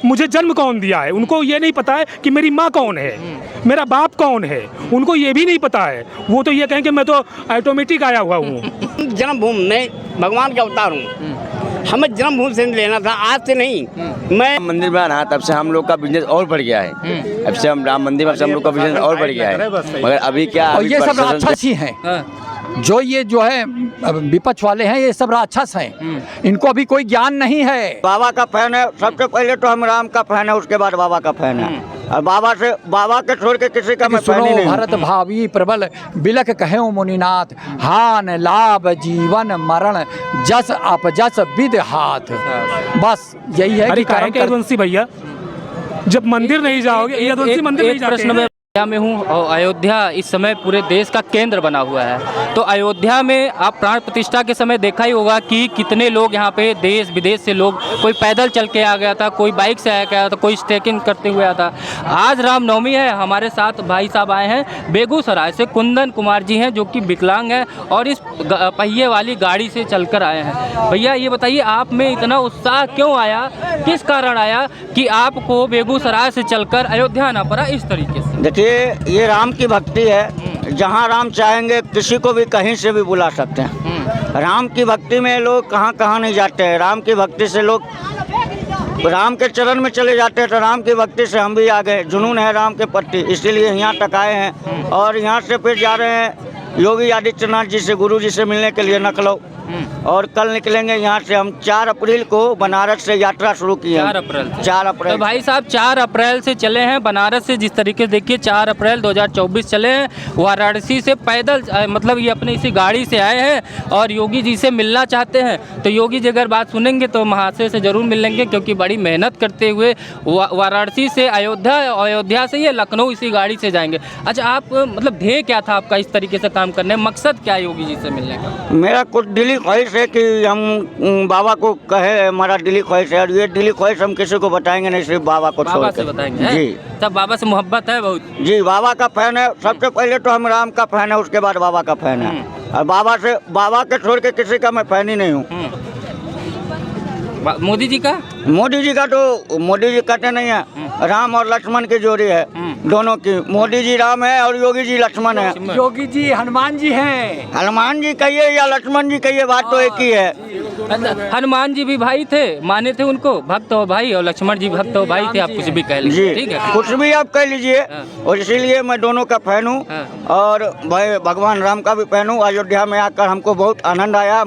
मुझे जन्म कौन दिया है, उनको ये नहीं पता है कि मेरी माँ कौन है, मेरा बाप कौन है, उनको ये भी नहीं पता है। वो तो ये कहें कि मैं तो ऑटोमेटिक आया हुआ हूँ। जन्मभूमि में भगवान का अवतार हूँ, हमें जन्मभूमि से लेना था, आज से नहीं। मैं मंदिर बना तब से हम लोग का बिजनेस और बढ़ गया है। अब से हम राम मंदिर में से हम लोग का बिजनेस और बढ़ गया है, मगर अभी क्या और ये सब राक्षस ही हैं। जो ये जो है विपक्ष वाले हैं, ये सब राक्षस हैं। इनको अभी कोई ज्ञान नहीं है। बाबा का फैन है, सबसे पहले तो हम राम का फैन है, उसके बाद बाबा का फैन है। और बाबा के छोड़ के किसी का मैं फैन ही नहीं। भरत भावी प्रबल बिलक कहे मुनिनाथ, हान लाभ जीवन मरण जस अपजस विद हाथ। बस यही है कि कारण यदुवंशी भैया, जब मंदिर नहीं जाओगे, यदुवंशी मंदिर नहीं जाते हैं। अयोध्या में हूँ और अयोध्या इस समय पूरे देश का केंद्र बना हुआ है। तो अयोध्या में आप प्राण प्रतिष्ठा के समय देखा ही होगा कि कितने लोग यहाँ पे देश विदेश से लोग, कोई पैदल चल के आ गया था, कोई बाइक से आ गया था, कोई स्टेकिंग करते हुए आया था। आज रामनवमी है, हमारे साथ भाई साहब आए हैं बेगूसराय से, कुंदन कुमार जी हैं जो कि विकलांग हैं और इस पहिए वाली गाड़ी से चलकर आए हैं। भैया ये बताइए, आप में इतना उत्साह क्यों आया, किस कारण आया कि आपको बेगूसराय से चलकर अयोध्या आना पड़ा इस तरीके से? देखिए, ये राम की भक्ति है, जहाँ राम चाहेंगे किसी को भी कहीं से भी बुला सकते हैं। राम की भक्ति में लोग कहाँ कहाँ नहीं जाते हैं, राम की भक्ति से लोग राम के चरण में चले जाते हैं। तो राम की भक्ति से हम भी आ गए, जुनून है राम के प्रति, इसीलिए यहाँ तक आए हैं। और यहाँ से फिर जा रहे हैं योगी आदित्यनाथ जी से, गुरु जी से मिलने के लिए लखनऊ, और कल निकलेंगे यहाँ से। हम 4 अप्रैल को बनारस से यात्रा शुरू की है। 4 अप्रैल। तो भाई साहब 4 अप्रैल से चले हैं बनारस से। जिस तरीके से देखिए 4 अप्रैल 2024 चले हैं वाराणसी से पैदल, मतलब ये अपने इसी गाड़ी से आए हैं और योगी जी से मिलना चाहते हैं। तो योगी जी अगर बात सुनेंगे तो महाशय से ज़रूर मिल लेंगे, क्योंकि बड़ी मेहनत करते हुए वाराणसी से अयोध्या, अयोध्या से ये लखनऊ इसी गाड़ी से जाएंगे। अच्छा, आप मतलब ध्येय क्या था आपका इस तरीके से काम करने, मकसद क्या है योगी जी से मिलने का? मेरा कुछ दिली ख्वाहिश है कि हम बाबा को कहे, हमारा दिली ख्वाहिश है, और ये दिली ख्वाहिश हम किसी को बताएंगे नहीं, सिर्फ बाबा को छोड़ के बताएंगे। जी, तब बाबा से मोहब्बत है बहुत? जी, बाबा का फैन है। सबसे पहले तो हम राम का फैन है, उसके बाद बाबा का फैन है। और बाबा के छोड़ के किसी का मैं फैन ही नहीं हूँ। मोदी जी का? मोदी जी का तो मोदी जी कहते नहीं है, राम और लक्ष्मण की जोड़ी है दोनों की। मोदी जी राम है और योगी जी लक्ष्मण है। योगी जी हनुमान जी हैं। हनुमान जी कहिए या लक्ष्मण जी कहिए, बात तो एक ही है। हनुमान जी भी भाई थे, माने थे उनको, भक्त हो भाई, और लक्ष्मण जी भक्त हो भाई थे, आप कुछ भी कह लीजिए, ठीक है, कुछ भी आप कह लीजिए। और इसीलिए मैं दोनों का फैन हूँ और भाई भगवान राम का भी फैन हूँ। अयोध्या में आकर हमको बहुत आनंद आया।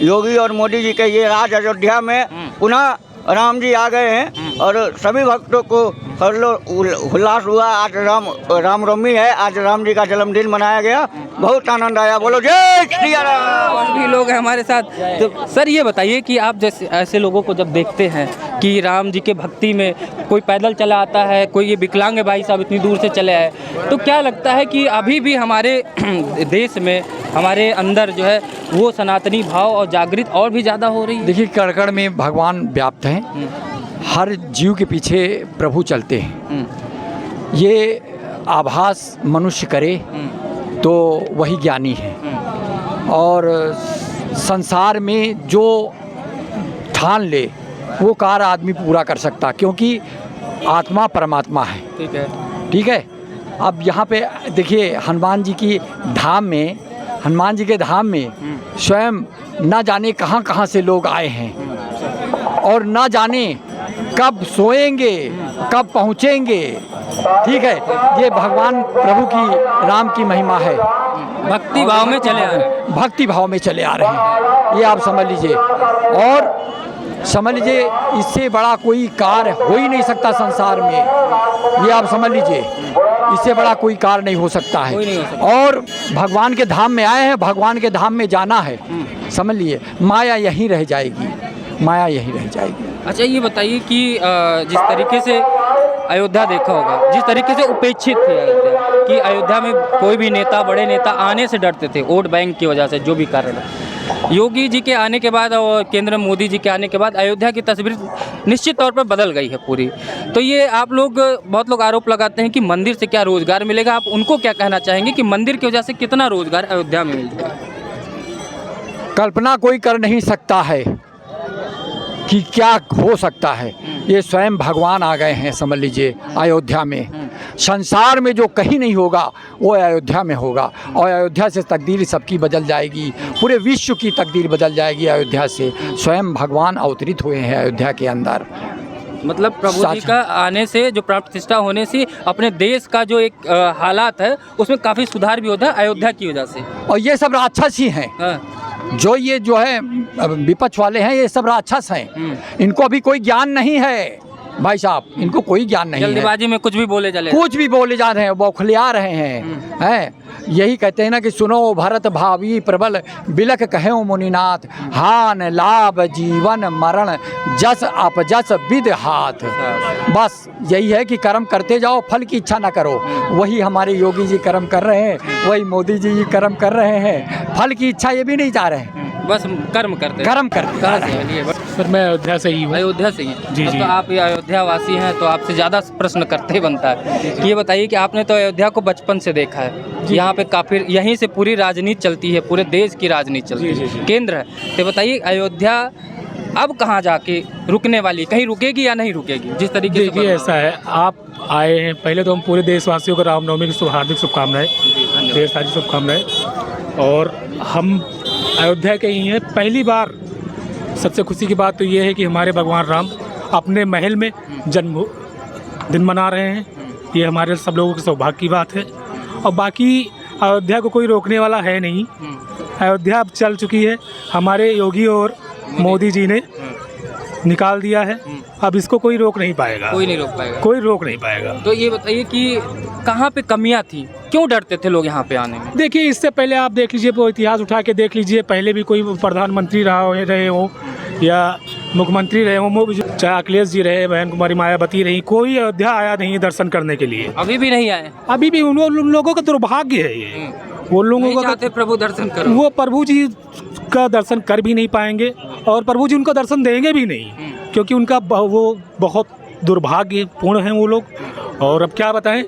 योगी और मोदी जी के ये राज अयोध्या में पुनः राम जी आ गए हैं और सभी भक्तों को उल्लास हुआ। आज रामनवमी है, आज राम जी का जन्मदिन मनाया गया, बहुत आनंद आया। बोलो जय श्री राम। और भी लोग हैं हमारे साथ। तो सर ये बताइए कि आप जैसे ऐसे लोगों को जब देखते हैं कि राम जी के भक्ति में कोई पैदल चला आता है, कोई ये विकलांग है भाई साहब इतनी दूर से चले आए, तो क्या लगता है कि अभी भी हमारे देश में, हमारे अंदर जो है वो सनातनी भाव और जागृत और भी ज़्यादा हो रही है? देखिए, कण-कण में भगवान व्याप्त हैं, हर जीव के पीछे प्रभु चलते हैं। ये आभास मनुष्य करे तो वही ज्ञानी है। और संसार में जो ठान ले वो कार्य आदमी पूरा कर सकता, क्योंकि आत्मा परमात्मा है। ठीक है। अब यहाँ पे देखिए, हनुमान जी के धाम में स्वयं न जाने कहाँ कहाँ से लोग आए हैं और न जाने कब सोएंगे, कब पहुँचेंगे। ठीक है, ये भगवान प्रभु की, राम की महिमा है। भक्ति भाव में चले आ रहे हैं, भक्ति भाव में चले आ रहे हैं, ये आप समझ लीजिए। और समझ लीजिए, इससे बड़ा कोई कार्य हो ही नहीं सकता संसार में, ये आप समझ लीजिए। इससे बड़ा कोई कार्य नहीं हो सकता है। और भगवान के धाम में आए हैं, भगवान के धाम में जाना है, समझ लिए। माया यहीं रह जाएगी, माया यहीं रह जाएगी। अच्छा, ये बताइए कि जिस तरीके से अयोध्या देखा होगा, जिस तरीके से उपेक्षित थे अयोध्या, कि अयोध्या में कोई भी नेता, बड़े नेता आने से डरते थे वोट बैंक की वजह से, जो भी कारण है। योगी जी के आने के बाद और केंद्र में मोदी जी के आने के बाद अयोध्या की तस्वीर निश्चित तौर पर बदल गई है पूरी। तो ये आप लोग, बहुत लोग आरोप लगाते हैं कि मंदिर से क्या रोजगार मिलेगा, आप उनको क्या कहना चाहेंगे कि मंदिर की वजह से कितना रोजगार अयोध्या में मिल जाएगा? कल्पना कोई कर नहीं सकता है कि क्या हो सकता है। ये स्वयं भगवान आ गए हैं, समझ लीजिए, अयोध्या में। संसार में जो कहीं नहीं होगा वो अयोध्या में होगा, और अयोध्या से तकदीर सबकी बदल जाएगी, पूरे विश्व की तकदीर बदल जाएगी अयोध्या से। स्वयं भगवान अवतरित हुए हैं अयोध्या के अंदर। मतलब प्रभु जी का आने से, जो प्राण प्रतिष्ठा होने से अपने देश का जो एक हालात है उसमें काफ़ी सुधार भी होता है अयोध्या की वजह से। और ये सब राक्षस ही हैं। जो ये जो है विपक्ष वाले हैं, ये सब राक्षस हैं। इनको अभी कोई ज्ञान नहीं है भाई साहब, इनको कोई ज्ञान नहीं है। जल्दबाजी में कुछ भी बोले चले, कुछ भी बोले जा रहे हैं, बौखलिया रहे हैं। यही कहते हैं ना कि सुनो भरत भावी प्रबल बिलक कहे मुनिनाथ, हान लाभ जीवन मरण जस अपजस विद हाथ। बस यही है कि कर्म करते जाओ, फल की इच्छा ना करो। वही हमारे योगी जी कर्म कर रहे हैं, वही मोदी जी कर्म कर रहे हैं, फल की इच्छा ये भी नहीं जा रहे हैं, बस कर्म करते। कर्म करते। कहाँ से हैं? लिए सर मैं अयोध्या से ही हूँ। अयोध्या से ही हैं। जी, जी। तो आप ये अयोध्या वासी हैं तो आपसे ज़्यादा प्रश्न करते ही बनता है कि ये बताइए कि आपने तो अयोध्या को बचपन से देखा है, यहाँ पे काफ़ी, यहीं से पूरी राजनीति चलती है, पूरे देश की राजनीति चलती है, केंद्र है। तो बताइए अयोध्या अब कहाँ जाके रुकने वाली, कहीं रुकेगी या नहीं रुकेगी जिस तरीके से? देखिए ऐसा है, आप आए हैं, पहले तो हम पूरे देशवासियों को रामनवमी की हार्दिक शुभकामनाएं, ढेर सारी शुभकामनाएं। और हम अयोध्या के ही हैं। पहली बार सबसे खुशी की बात तो ये है कि हमारे भगवान राम अपने महल में जन्म दिन मना रहे हैं। ये हमारे सब लोगों के सौभाग्य की बात है। और बाकी अयोध्या को कोई रोकने वाला है नहीं। अयोध्या अब चल चुकी है, हमारे योगी और मोदी जी ने निकाल दिया है। अब इसको कोई रोक नहीं पाएगा, कोई नहीं रोक पाएगा, कोई रोक नहीं पाएगा। तो ये बताइए कि कहाँ पे कमियां थी, क्यों डरते थे लोग यहाँ पे आने में? देखिए इससे पहले आप देख लीजिए, वो इतिहास उठा के देख लीजिए, पहले भी कोई प्रधानमंत्री रहे हो या मुख्यमंत्री रहे हो, चाहे अखिलेश जी रहे, बहन कुमारी मायावती रही, कोई अयोध्या आया नहीं दर्शन करने के लिए। अभी भी नहीं आए? अभी भी उन लोगों का दुर्भाग्य है ये। वो लोगों का प्रभु दर्शन करो, वो प्रभु जी का दर्शन कर भी नहीं पाएंगे और प्रभु जी उनको दर्शन देंगे भी नहीं, क्योंकि उनका वो बहुत दुर्भाग्यपूर्ण हैं वो लोग। और अब क्या बताएं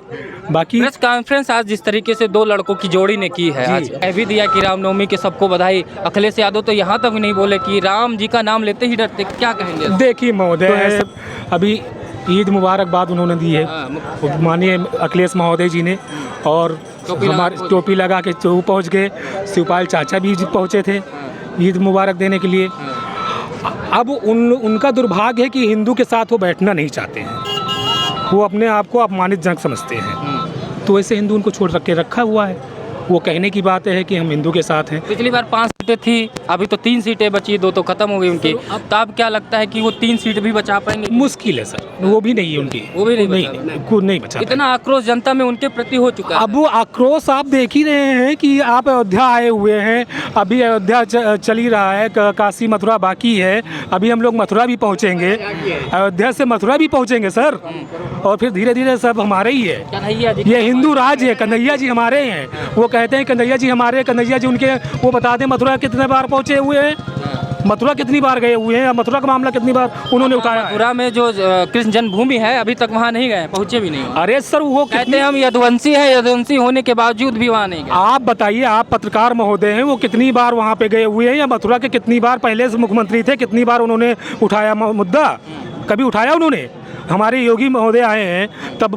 बाकी। प्रेस कॉन्फ्रेंस आज जिस तरीके से दो लड़कों की जोड़ी ने की है, आज कह भी दिया कि रामनवमी के सबको बधाई। अखिलेश यादव तो यहाँ तक नहीं बोले कि राम जी का नाम लेते ही डरते, क्या कहेंगे? देखिए महोदय, अभी ईद मुबारक बाद उन्होंने दी है माननीय अखिलेश महोदय जी ने, और हमारे टोपी लगा के पहुँच गए। शिवपाल चाचा भी पहुँचे थे ईद मुबारक देने के लिए। अब उनका दुर्भाग्य है कि हिंदू के साथ वो बैठना नहीं चाहते हैं, वो अपने आप को अपमानितजनक समझते हैं। तो ऐसे हिंदू उनको छोड़ के रखा हुआ है। वो कहने की बात है कि हम हिंदू के साथ हैं। पिछली बार 5 सीटें थी, अभी तो 3 सीटें बची, 2 तो खत्म हो गई उनकी। तो अब क्या लगता है कि वो 3 सीट भी बचा पाएंगे? मुश्किल है सर, वो भी नहीं है उनकी, वो भी नहीं नहीं बचा। इतना आक्रोश जनता में उनके प्रति हो चुका है। अब वो आक्रोश आप देख ही रहे हैं कि आप अयोध्या आए हुए हैं, अभी अयोध्या चल ही रहा है, काशी मथुरा बाकी है। अभी हम लोग मथुरा भी पहुँचेंगे, अयोध्या से मथुरा भी पहुँचेंगे सर, और फिर धीरे धीरे सब हमारे ही है। ये हिंदू राज है, कन्हैया जी हमारे हैं। वो कहते हैं कन्हैया जी हमारे, कन्हैया जी उनके। वो बता दें मथुरा कितने बार पहुंचे हुए हैं, मथुरा कितनी बार गए हुए हैं, मथुरा का मामला कितनी बार उन्होंने उठाया। मथुरा में जो कृष्ण जन्मभूमि है अभी तक वहाँ नहीं गए, पहुँचे भी नहीं। अरे सर वो कहते हैं हम यदुवंशी हैं, यदुवंशी होने के बावजूद भी वहाँ नहीं गए। आप बताइए, आप पत्रकार महोदय हैं, वो कितनी बार वहाँ पे गए हुए हैं, या मथुरा के कितनी बार पहले से मुख्यमंत्री थे, कितनी बार उन्होंने उठाया मुद्दा? कभी उठाया उन्होंने? हमारे योगी महोदय आए हैं तब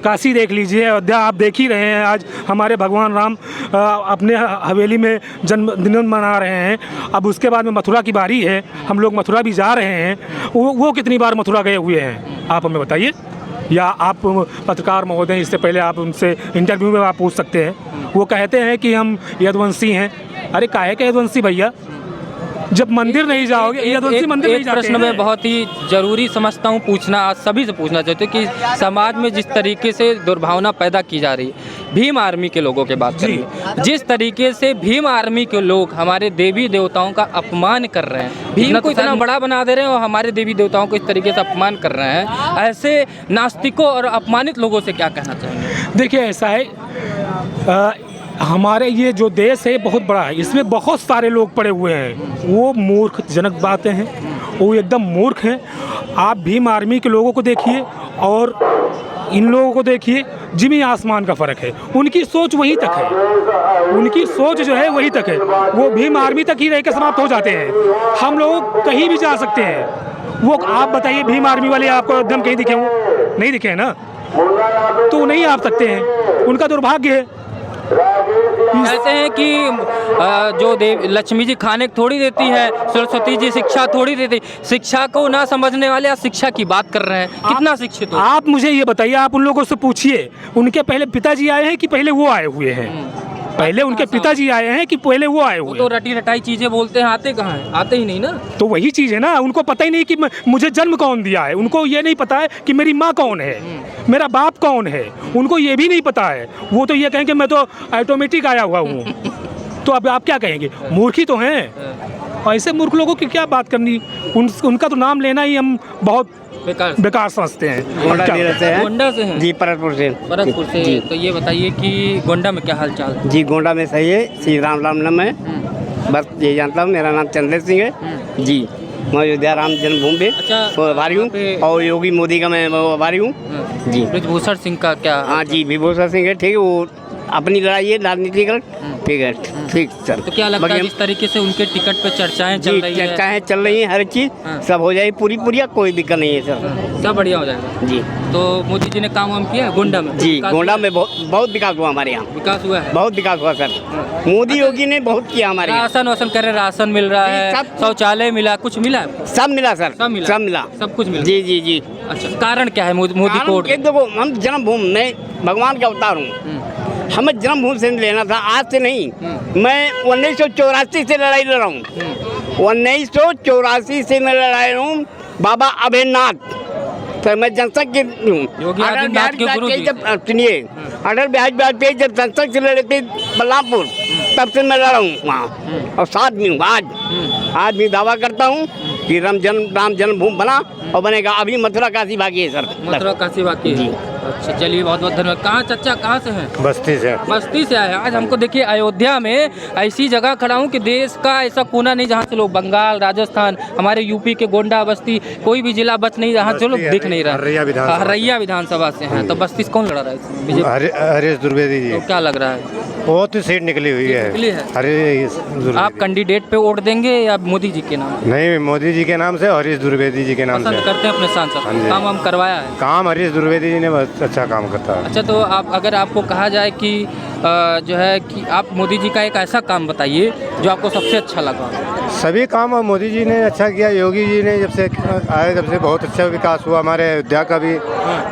काशी देख लीजिए, अयोध्या आप देख ही रहे हैं। आज हमारे भगवान राम अपने हवेली में जन्मदिन मना रहे हैं। अब उसके बाद में मथुरा की बारी है, हम लोग मथुरा भी जा रहे हैं। वो कितनी बार मथुरा गए हुए हैं आप हमें बताइए, या आप पत्रकार महोदय, इससे पहले आप उनसे इंटरव्यू में आप पूछ सकते हैं। वो कहते हैं कि हम यदुवंशी हैं। अरे काहे के यदुवंशी भैया, जब मंदिर नहीं जाओगे, यदुवंशी मंदिर नहीं जाते। प्रश्न में बहुत ही जरूरी समझता हूँ पूछना, आज सभी से पूछना चाहते हैं कि समाज में जिस तरीके से दुर्भावना पैदा की जा रही है, भीम आर्मी के लोगों के बात करें, जिस तरीके से भीम आर्मी के लोग हमारे देवी देवताओं का अपमान कर रहे हैं, भीम को इतना बड़ा बना दे रहे हैं और हमारे देवी देवताओं को इस तरीके से अपमान कर रहे हैं, ऐसे नास्तिकों और अपमानित लोगों से क्या कहना चाहेंगे? देखिए ऐसा है, हमारे ये जो देश है बहुत बड़ा है, इसमें बहुत सारे लोग पड़े हुए हैं। वो मूर्खजनक बातें हैं, वो एकदम मूर्ख हैं। आप भीम आर्मी के लोगों को देखिए और इन लोगों को देखिए, ज़मीन आसमान का फ़र्क है। उनकी सोच वहीं तक है, उनकी सोच जो है वहीं तक है। वो भीम आर्मी तक ही रह के समाप्त हो जाते हैं। हम लोग कहीं भी जा सकते हैं। वो आप बताइए, भीम आर्मी वाले आपको एकदम कहीं दिखे हों? नहीं दिखे हैं ना, तो नहीं आ सकते हैं, उनका दुर्भाग्य है। कहते हैं कि जो देव लक्ष्मी जी खाने को थोड़ी देती है, सरस्वती जी शिक्षा थोड़ी देती। शिक्षा को ना समझने वाले आज शिक्षा की बात कर रहे हैं। कितना शिक्षित हो? आप मुझे ये बताइए, आप उन लोगों से पूछिए, उनके पहले पिताजी आए हैं कि पहले वो आए हुए हैं? पहले उनके पिताजी आए हैं कि पहले वो आए वो हुए तो हैं? रटी रटाई चीजें बोलते हैं, आते कहाँ हैं? आते ही नहीं ना। तो वही चीज़ है ना, उनको पता ही नहीं कि मुझे जन्म कौन दिया है। उनको ये नहीं पता है कि मेरी माँ कौन है, मेरा बाप कौन है, उनको ये भी नहीं पता है। वो तो ये कहेंगे मैं तो ऑटोमेटिक आया हुआ हूँ। तो अब आप क्या कहेंगे? मूर्खी तो हैं। ऐसे मूर्ख लोगों की क्या बात करनी, उनका तो नाम लेना ही हम बहुत बेकार बेकार समझते हैं। गोंडा क्या? जिले से हैं गोंडा से हैं? जी, परतपुर से। भरतपुर से। जी। तो ये बताइए कि गोंडा में क्या हाल चाल? जी, गोंडा में सही है। श्री राम नाम है, बस ये जानता हूँ। मेरा नाम चंद्र सिंह है जी। मैं अयोध्या राम जन्मभूमि पे अच्छा, आभारी हूँ, और योगी मोदी का मैं आभारी हूँ जी। ब्रजभूषण सिंह का क्या? हाँ जी, विभूषण सिंह है, ठीक है। वो अपनी लड़ाई है राजनीति का, ठीक है, ठीक सर। तो क्या लगता है जिस तरीके से उनके टिकट पे चर्चाएं चल जी, रही है? चर्चाएं चल रही है, हर चीज़ हाँ। सब हो जाए पूरी, कोई दिक्कत नहीं है सर। सब बढ़िया हो जाएगा जी तो मोदी जी ने काम वाम किया है गोंडा में? जी, विकास गोंडा हुआ? में बहुत विकास हुआ हमारे यहाँ, विकास हुआ है। बहुत विकास हुआ सर। मोदी योगी ने बहुत किया हमारे यहाँ। राशन वासन कह रहे हैं, राशन मिल रहा जी, है, सब- शौचालय मिला, कुछ मिला है? सब मिला सर, सब मिला? सब मिला, सब कुछ मिला? जी जी जी। अच्छा, कारण क्या है मोदी कारण को? के देखो, हम जन्मभूमि में भगवान का अवतार हूँ। हमें जन्मभूमि से लेना था, आज से नहीं। मैं 1984 से लड़ाई लड़ रहा हूँ। 1984 से मैं लड़ाई लड़ रहा हूँ। बाबा अभयनाथ, तो मैं जनसंघ के हूँ। योगी आदित्यनाथ के गुरु जी। जब सुनिए, अटल बिहारी वाजपेयी जब जनसंघ से लड़े थे बलरामपुर, तब से मैं लड़ा हूँ वहाँ, और साथ में हूँ आज भी दावा करता हूँ कि राम जन्मभूमि बना और बनेगा। अभी मथुरा काशी बाकी है सर। मथुरा काशी बाकी है। जी। अच्छा, चलिए बहुत बहुत धन्यवाद। कहाँ चाचा, कहाँ से हैं? बस्ती से। बस्ती से आए हैं। आज हमको देखिए अयोध्या में ऐसी जगह खड़ा हूँ कि देश का ऐसा कोना नहीं जहाँ से लोग, बंगाल, राजस्थान, हमारे यूपी के गोंडा, बस्ती, कोई भी जिला बच नहीं जहाँ से लोग दिख नहीं रहा। हरैया विधानसभा से हैं। तो बस्ती से कौन लड़ा रहा है इसमें? बीजेपी? हरीश द्विवेदी जी, तो क्या लग रहा है? बहुत ही सीट निकली हुई है। निकली है? हरीश आप कैंडिडेट पे वोट देंगे या मोदी जी के नाम? नहीं, मोदी जी के नाम से, हरीश द्विवेदी जी के नाम पसंद करते हैं अपने सांसद? हाँ जी। काम वाम करवाया है? काम हरीश द्विवेदी जी ने बहुत अच्छा काम करता है। अच्छा, तो आप अगर आपको कहा जाए कि जो है कि आप मोदी जी का एक ऐसा काम बताइए जो आपको सबसे अच्छा लगा। सभी काम मोदी जी ने अच्छा किया। योगी जी ने जब से आए तब से बहुत अच्छा विकास हुआ हमारे अयोध्या का भी,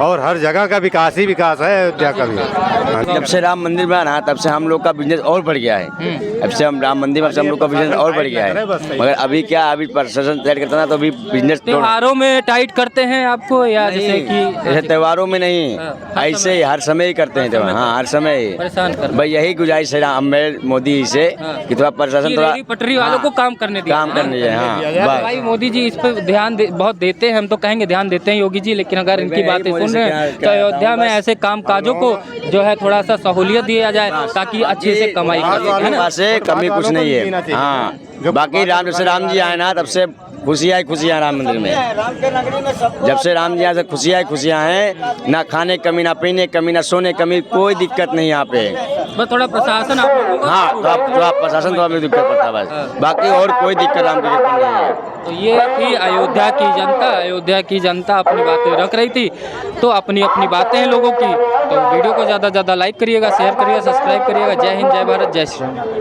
और हर जगह का विकास ही विकास है अयोध्या का भी। हाँ। जब से राम मंदिर बना तब से हम लोग का बिजनेस और बढ़ गया है। अब से हम राम मंदिर में से हम लोग का बिजनेस और बढ़ गया है। मगर अभी क्या, अभी प्रशासन तैयार करता ना, तो अभी बिजनेस त्योहारों में टाइट करते हैं आपको, या जैसे कि ऐसे त्योहारों में नहीं, हाँ, ऐसे ही हर समय ही करते हैं त्योहार। हाँ, हर समय ही। परेशान कर भाई यही गुजारिश है मेरे मोदी जी से हाँ। कि थोड़ा प्रशासन थोड़ा रेहड़ी पटरी वालों को काम करने दिया, काम करने दिया। हाँ, बस। भाई मोदी जी इस पर ध्यान बहुत देते हैं। हम तो कहेंगे ध्यान देते हैं योगी जी, लेकिन अगर इनकी बातें सुन रहे हैं तो अयोध्या में ऐसे काम काजों को जो है थोड़ा सा सहूलियत दिया जाए ताकि अच्छे से कमाई कर सके, है ना? से कमी कुछ नहीं है। हाँ, बाकी राम जी आए ना तब से खुशियाँ राम मंदिर में। जब से राम जी यहाँ से खुशियाँ हैं, ना खाने कमी, ना पीने कमी, ना सोने कमी, कोई दिक्कत नहीं यहाँ पे। बस थोड़ा प्रशासन आप लोगों को- हाँ, तो आप प्रशासन तो हमें दिक्कत पड़ता है बस, बाकी और कोई दिक्कत राम की नहीं है। तो ये थी अयोध्या की जनता। अयोध्या की जनता अपनी बातें रख रही थी, तो अपनी अपनी बातें हैं लोगों की। तो वीडियो को ज़्यादा से ज़्यादा लाइक करिएगा, शेयर करिएगा, सब्सक्राइब करिएगा। जय हिंद, जय भारत, जय श्री राम।